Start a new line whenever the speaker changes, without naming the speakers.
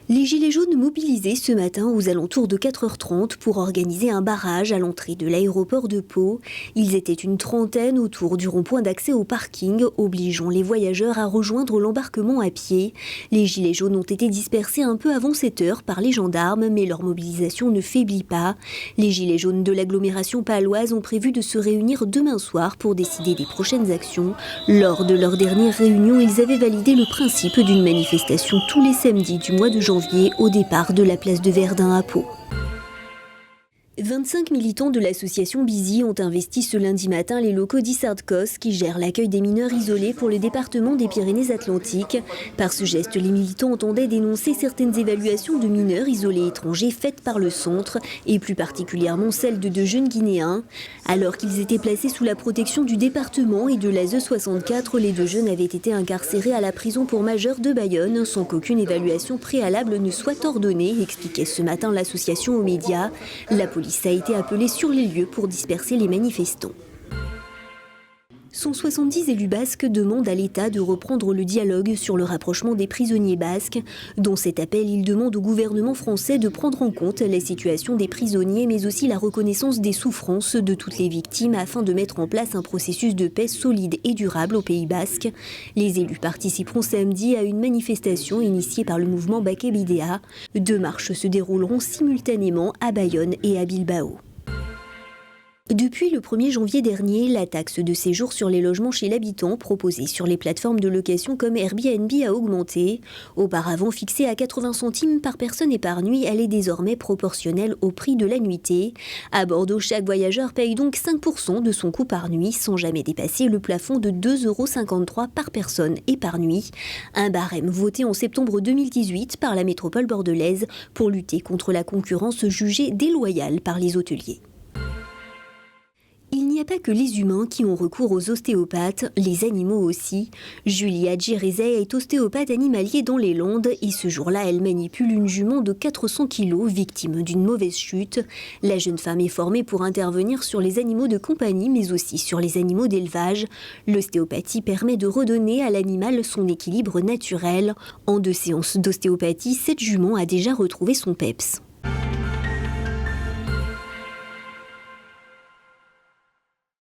Les Gilets jaunes mobilisés ce matin aux alentours de 4h30 pour organiser un barrage à l'entrée de l'aéroport de Pau. Ils étaient une trentaine autour du rond-point d'accès au parking, obligeant les voyageurs à rejoindre l'embarquement à pied. Les Gilets jaunes ont été dispersés un peu avant 7h par les gendarmes, mais leur mobilisation ne faiblit pas. Les Gilets jaunes de l'agglomération paloise ont prévu de se réunir demain soir pour décider des prochaines actions. Lors de leur dernière réunion, ils avaient validé le principe d'une manifestation tous les samedis du mois de janvier au départ de la place de Verdun à Pau. 25 militants de l'association Busy ont investi ce lundi matin les locaux d'Issardcos qui gèrent l'accueil des mineurs isolés pour le département des Pyrénées-Atlantiques. Par ce geste, les militants entendaient dénoncer certaines évaluations de mineurs isolés étrangers faites par le centre et plus particulièrement celles de 2 jeunes Guinéens. Alors qu'ils étaient placés sous la protection du département et de l'ASE 64, les 2 jeunes avaient été incarcérés à la prison pour majeurs de Bayonne sans qu'aucune évaluation préalable ne soit ordonnée, expliquait ce matin l'association aux médias. La police a été appelée sur les lieux pour disperser les manifestants. 170 élus basques demandent à l'État de reprendre le dialogue sur le rapprochement des prisonniers basques. Dans cet appel, ils demandent au gouvernement français de prendre en compte la situation des prisonniers, mais aussi la reconnaissance des souffrances de toutes les victimes afin de mettre en place un processus de paix solide et durable au Pays basque. Les élus participeront samedi à une manifestation initiée par le mouvement Baké Bidéa. 2 marches se dérouleront simultanément à Bayonne et à Bilbao. Depuis le 1er janvier dernier, la taxe de séjour sur les logements chez l'habitant proposée sur les plateformes de location comme Airbnb a augmenté. Auparavant fixée à 80 centimes par personne et par nuit, elle est désormais proportionnelle au prix de la nuitée. À Bordeaux, chaque voyageur paye donc 5% de son coût par nuit sans jamais dépasser le plafond de 2,53 € par personne et par nuit. Un barème voté en septembre 2018 par la métropole bordelaise pour lutter contre la concurrence jugée déloyale par les hôteliers. Il n'y a pas que les humains qui ont recours aux ostéopathes, les animaux aussi. Julia Djirezey est ostéopathe animalier dans les Landes et ce jour-là, elle manipule une jument de 400 kg victime d'une mauvaise chute. La jeune femme est formée pour intervenir sur les animaux de compagnie mais aussi sur les animaux d'élevage. L'ostéopathie permet de redonner à l'animal son équilibre naturel. En 2 séances d'ostéopathie, cette jument a déjà retrouvé son peps.